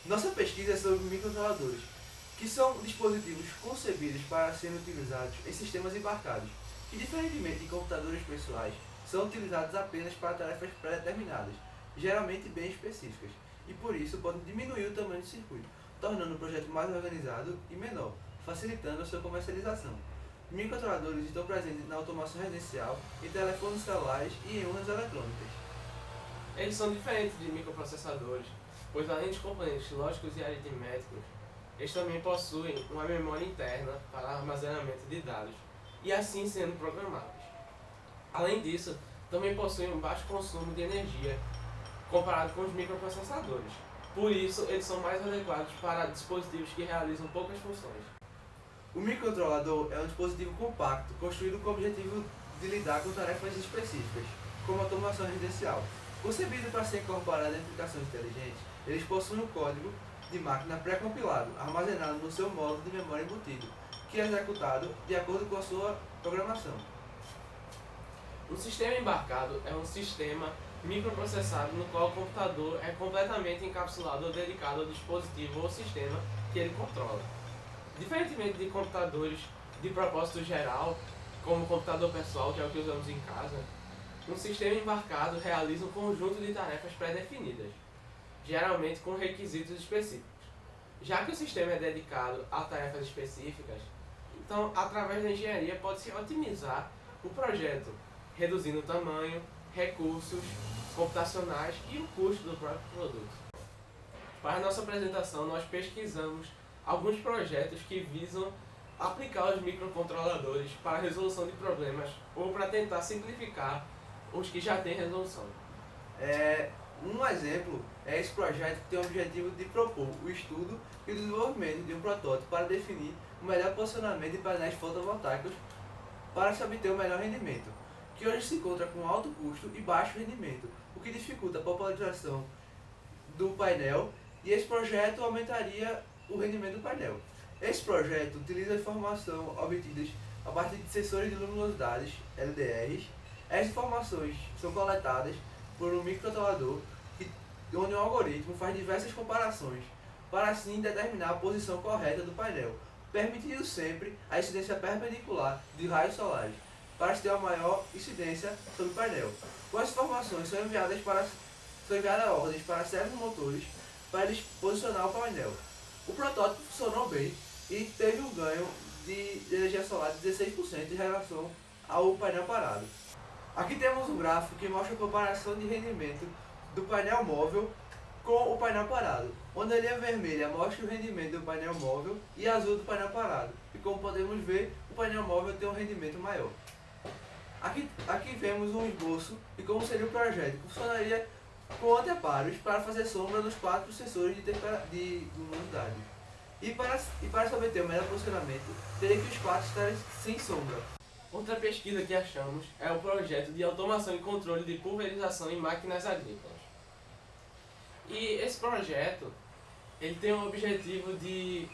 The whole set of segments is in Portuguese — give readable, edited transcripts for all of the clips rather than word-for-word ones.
Nossa pesquisa é sobre microcontroladores, que são dispositivos concebidos para serem utilizados em sistemas embarcados, que diferentemente de computadores pessoais, são utilizados apenas para tarefas pré-determinadas, geralmente bem específicas, e por isso podem diminuir o tamanho do circuito, tornando o projeto mais organizado e menor, facilitando a sua comercialização. Microcontroladores estão presentes na automação residencial, em telefones celulares e em urnas eletrônicas. Eles são diferentes de microprocessadores, pois além de componentes lógicos e aritméticos, eles também possuem uma memória interna para armazenamento de dados, e assim sendo programáveis. Além disso, também possuem um baixo consumo de energia, comparado com os microprocessadores. Por isso, eles são mais adequados para dispositivos que realizam poucas funções. O microcontrolador é um dispositivo compacto, construído com o objetivo de lidar com tarefas específicas, como automação residencial. Concebido para ser incorporado em aplicações inteligentes, eles possuem um código de máquina pré-compilado, armazenado no seu módulo de memória embutido, que é executado de acordo com a sua programação. Um sistema embarcado é um sistema microprocessado no qual o computador é completamente encapsulado ou dedicado ao dispositivo ou sistema que ele controla. Diferentemente de computadores de propósito geral, como o computador pessoal, que é o que usamos em casa, um sistema embarcado realiza um conjunto de tarefas pré-definidas, geralmente com requisitos específicos. Já que o sistema é dedicado a tarefas específicas, então, através da engenharia, pode-se otimizar o projeto, reduzindo o tamanho, recursos computacionais e o custo do próprio produto. Para a nossa apresentação, nós pesquisamos alguns projetos que visam aplicar os microcontroladores para a resolução de problemas ou para tentar simplificar os que já têm resolução. Um exemplo é esse projeto que tem o objetivo de propor o estudo e o desenvolvimento de um protótipo para definir o melhor posicionamento de painéis fotovoltaicos para se obter o melhor rendimento, que hoje se encontra com alto custo e baixo rendimento, o que dificulta a popularização do painel, e esse projeto aumentaria o rendimento do painel. Esse projeto utiliza a informação obtidas a partir de sensores de luminosidade, LDRs. Essas informações são coletadas por um microcontrolador, onde um algoritmo faz diversas comparações, para assim determinar a posição correta do painel, permitindo sempre a incidência perpendicular de raios solares, para se ter uma maior incidência sobre o painel. Com as informações são enviadas ordens para certos motores para eles posicionar o painel. O protótipo funcionou bem e teve um ganho de energia solar de 16% em relação ao painel parado. Aqui temos um gráfico que mostra a comparação de rendimento do painel móvel com o painel parado, onde a linha vermelha mostra o rendimento do painel móvel e azul do painel parado. E como podemos ver, o painel móvel tem um rendimento maior. Aqui vemos um esboço de como seria o projeto, que funcionaria com anteparos para fazer sombra nos 4 sensores de luminosidade. E para se obter o melhor posicionamento, teria que os 4 estarem sem sombra. Outra pesquisa que achamos é o projeto de automação e controle de pulverização em máquinas agrícolas. E esse projeto ele tem o objetivo de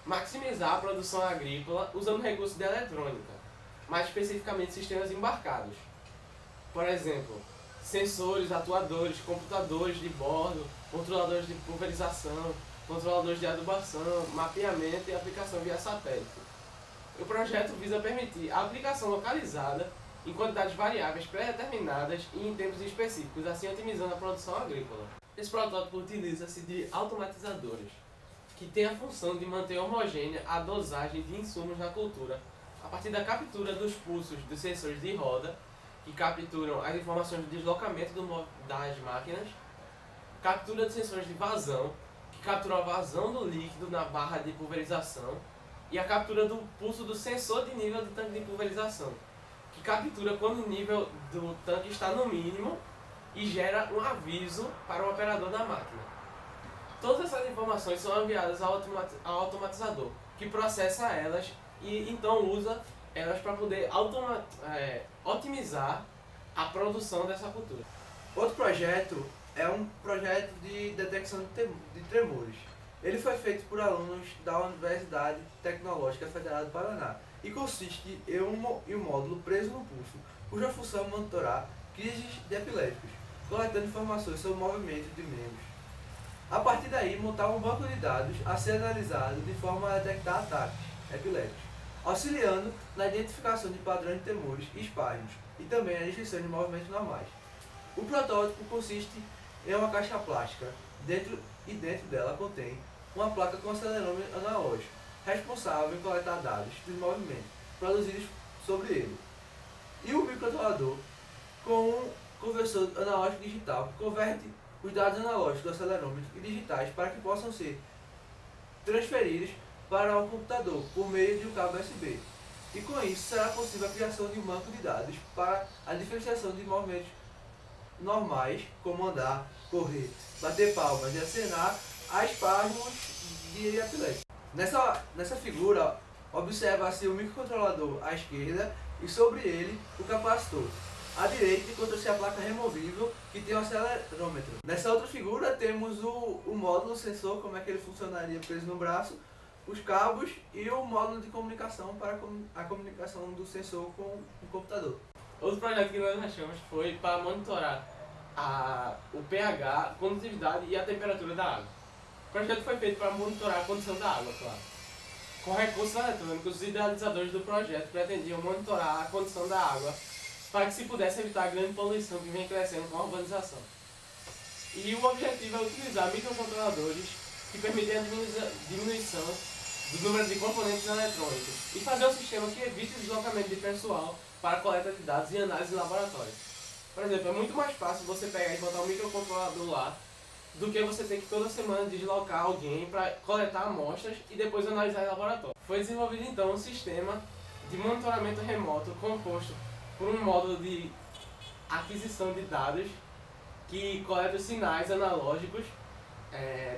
maximizar a produção agrícola usando recursos de eletrônica, mais especificamente sistemas embarcados. Por exemplo, sensores, atuadores, computadores de bordo, controladores de pulverização, controladores de adubação, mapeamento e aplicação via satélite. O projeto visa permitir a aplicação localizada em quantidades variáveis pré-determinadas e em tempos específicos, assim otimizando a produção agrícola. Esse protótipo utiliza-se de automatizadores, que têm a função de manter homogênea a dosagem de insumos na cultura, a partir da captura dos pulsos dos sensores de roda, que capturam as informações de deslocamento das máquinas, captura de sensores de vazão, que capturam a vazão do líquido na barra de pulverização, e a captura do pulso do sensor de nível do tanque de pulverização, que captura quando o nível do tanque está no mínimo e gera um aviso para o operador da máquina. Todas essas informações são enviadas ao automatizador, que processa elas e então usa elas para poder otimizar a produção dessa cultura. Outro projeto é um projeto de detecção de tremores. Ele foi feito por alunos da Universidade Tecnológica Federal do Paraná e consiste em um módulo preso no pulso, cuja função é monitorar crises de epilépticos, coletando informações sobre o movimento de membros. A partir daí, montar um banco de dados a ser analisado de forma a detectar ataques epiléticos, auxiliando na identificação de padrões de temores e espasmos, e também na descrição de movimentos normais. O protótipo consiste em uma caixa plástica, dentro dela contém uma placa com acelerômetro analógico, responsável em coletar dados dos movimentos produzidos sobre ele, e o microcontrolador com um conversor analógico digital que converte os dados analógicos do acelerômetro e digitais para que possam ser transferidos para um computador por meio de um cabo USB. E com isso será possível a criação de um banco de dados para a diferenciação de movimentos normais, como andar, correr, bater palmas e acenar, a espasmos de epiléticos. Nessa figura, observa-se o microcontrolador à esquerda e sobre ele o capacitor. À direita encontra-se a placa removível que tem um acelerômetro. Nessa outra figura temos o módulo sensor, como é que ele funcionaria preso no braço, os cabos e o módulo de comunicação para a comunicação do sensor com o computador. Outro projeto que nós achamos foi para monitorar o pH, a condutividade e a temperatura da água. O projeto foi feito para monitorar a condição da água, claro. Com recursos eletrônicos, os idealizadores do projeto pretendiam monitorar a condição da água para que se pudesse evitar a grande poluição que vem crescendo com a urbanização. E o objetivo é utilizar microcontroladores que permitem a diminuição do número de componentes eletrônicos e fazer um sistema que evite o deslocamento de pessoal para a coleta de dados e análise em laboratório. Por exemplo, é muito mais fácil você pegar e botar um microcontrolador lá do que você ter que toda semana deslocar alguém para coletar amostras e depois analisar em laboratório. Foi desenvolvido então um sistema de monitoramento remoto composto por um módulo de aquisição de dados que coleta os sinais analógicos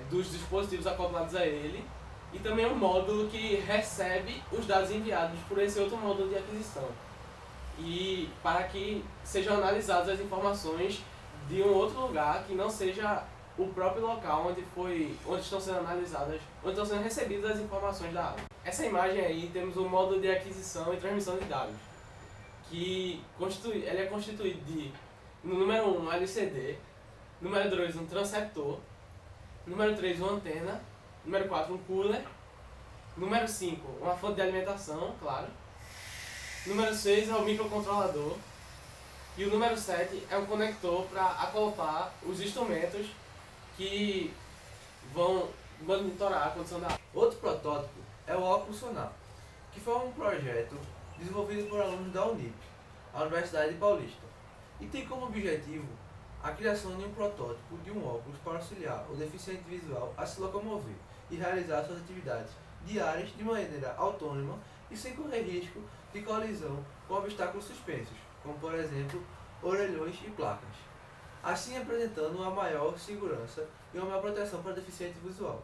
dos dispositivos acoplados a ele, e também um módulo que recebe os dados enviados por esse outro módulo de aquisição, e para que sejam analisadas as informações de um outro lugar que não seja o próprio local onde estão sendo analisadas, onde estão sendo recebidas as informações da água. Essa imagem aí temos o módulo de aquisição e transmissão de dados, que ele é constituído de, no número 1, um LCD, número 2, um transceptor, número 3, uma antena, número 4, um cooler, número 5, uma fonte de alimentação, claro, número 6 é o microcontrolador, e o número 7 é um conector para acoplar os instrumentos que vão monitorar a condição da água. Outro protótipo é o óculos sonar, que foi um projeto desenvolvido por alunos da Unip, a Universidade Paulista, e tem como objetivo a criação de um protótipo de um óculos para auxiliar o deficiente visual a se locomover e realizar suas atividades diárias de maneira autônoma e sem correr risco de colisão com obstáculos suspensos, como por exemplo orelhões e placas, assim apresentando uma maior segurança e uma maior proteção para o deficiente visual.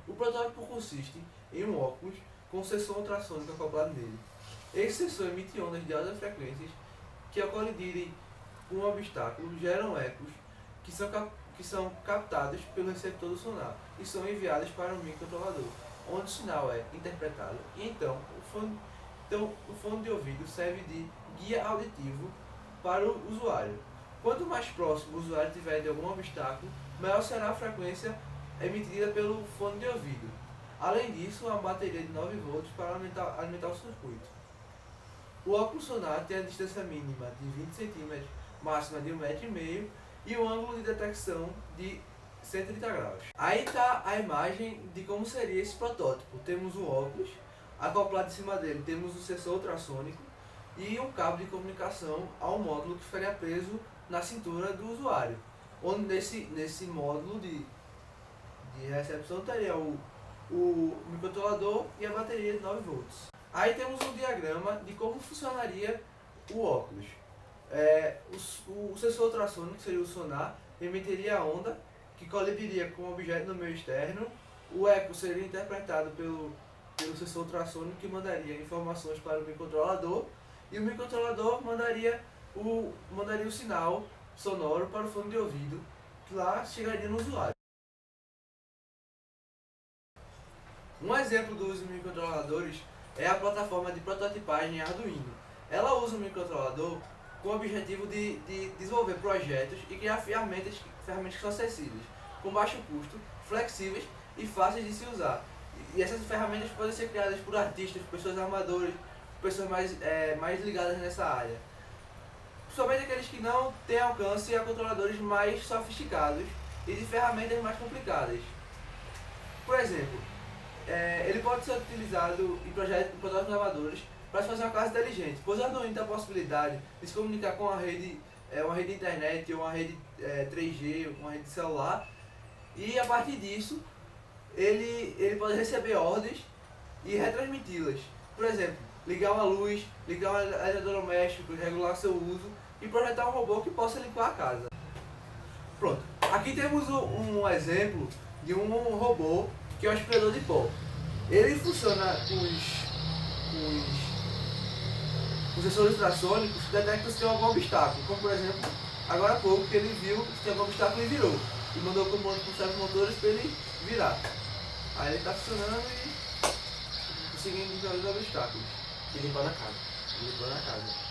O protótipo consiste em um óculos com sensor ultrassônico acoplado nele. Esse sensor emite ondas de altas frequências que, ao colidirem com um obstáculo, geram ecos que são captados pelo receptor do sonar e são enviados para um microcontrolador, onde o sinal é interpretado e então o fone de ouvido serve de guia auditivo para o usuário. Quanto mais próximo o usuário estiver de algum obstáculo, maior será a frequência emitida pelo fone de ouvido. Além disso, uma bateria de 9 volts para alimentar o circuito. O óculos sonar tem a distância mínima de 20 cm, máxima de 1,5 m e um ângulo de detecção de 130 graus. Aí está a imagem de como seria esse protótipo. Temos um óculos, acoplado em cima dele temos o sensor ultrassônico e um cabo de comunicação a um módulo que ficaria preso na cintura do usuário, onde nesse módulo de recepção teria o microcontrolador e a bateria de 9 volts. Aí temos um diagrama de como funcionaria o óculos. O sensor ultrassônico, que seria o sonar, emitiria a onda, que colidiria com o objeto no meio externo. O eco seria interpretado pelo sensor ultrassônico, que mandaria informações para o microcontrolador, e o microcontrolador mandaria o sinal sonoro para o fone de ouvido, que lá chegaria no usuário. Um exemplo do uso de microcontroladores é a plataforma de prototipagem Arduino. Ela usa o microcontrolador com o objetivo de desenvolver projetos e criar ferramentas que são acessíveis, com baixo custo, flexíveis e fáceis de se usar. E essas ferramentas podem ser criadas por artistas, pessoas amadoras, pessoas mais ligadas nessa área. Somente aqueles que não têm alcance a controladores mais sofisticados e de ferramentas mais complicadas. Por exemplo, ele pode ser utilizado em protótipos amadores para se fazer uma casa inteligente, pois o Arduino tem a possibilidade de se comunicar com uma rede de internet, ou uma rede 3G, uma rede de celular, e a partir disso ele pode receber ordens e retransmiti-las. Por exemplo, ligar uma luz, ligar um eletrodoméstico, regular seu uso e projetar um robô que possa limpar a casa. Pronto, aqui temos um exemplo de um robô que é um aspirador de pó. Ele funciona com sensores ultrassônicos que detectam se tem algum obstáculo, como por exemplo, agora há pouco que ele viu se tem algum obstáculo e virou. E mandou o comando com certos motores para ele virar. Aí ele está funcionando e conseguindo visualizar os obstáculos. E limpando a casa. Limpando a casa.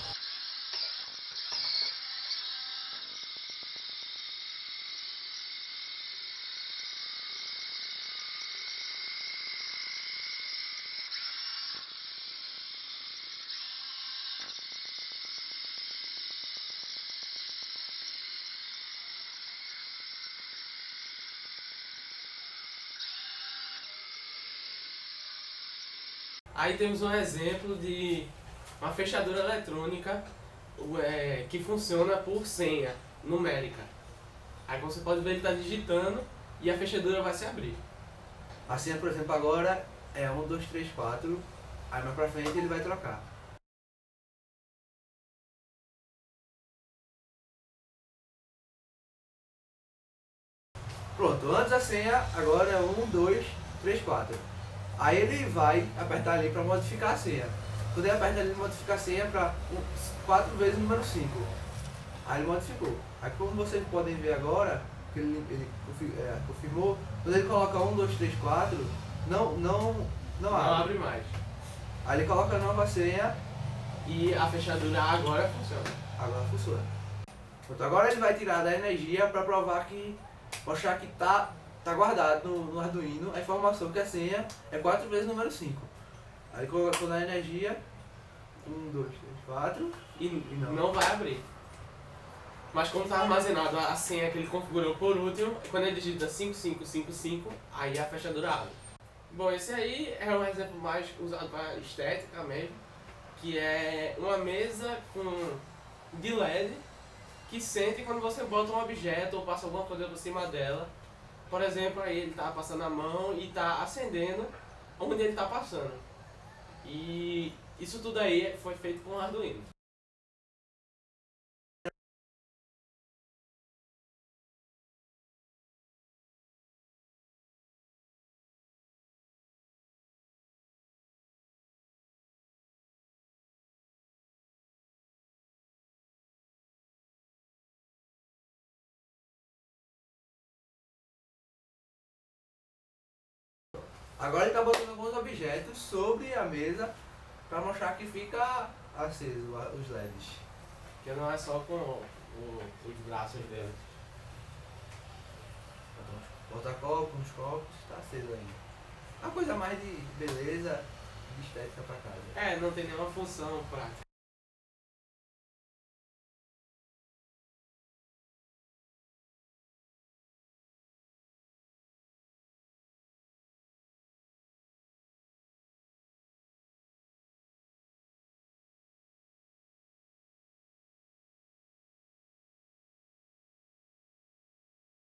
Aí temos um exemplo de uma fechadura eletrônica que funciona por senha numérica. Aí você pode ver ele está digitando e a fechadura vai se abrir. A senha, por exemplo, agora é 1, 2, 3, 4, aí mais pra frente ele vai trocar. Pronto, antes a senha agora é 1, 2, 3, 4. Aí ele vai apertar ali para modificar a senha. Quando ele aperta ali modificar a senha para 4 vezes o número 5. Aí ele modificou. Aí como vocês podem ver agora, que ele confirmou, quando ele coloca 1, 2, 3, 4, não abre mais. Aí ele coloca a nova senha e a fechadura agora funciona. Agora funciona. Pronto, agora ele vai tirar da energia para mostrar que tá guardado no Arduino a informação que a senha é 4 vezes o número 5. Aí colocou na energia 1, 2, 3, 4 e não vai abrir. Mas como está armazenado a senha que ele configurou por último, quando ele digita 5555, aí a fechadura abre. Bom, esse aí é um exemplo mais usado para estética mesmo, que é uma mesa de LED que sente quando você bota um objeto ou passa alguma coisa por cima dela. Por exemplo, aí ele está passando a mão e está acendendo onde ele está passando. E isso tudo aí foi feito com o Arduino. Agora ele está botando alguns objetos sobre a mesa para mostrar que fica aceso os LEDs. Que não é só com os braços dele. Porta-copo, uns copos, está aceso ainda. Uma coisa mais de beleza, de estética para casa. Não tem nenhuma função prática.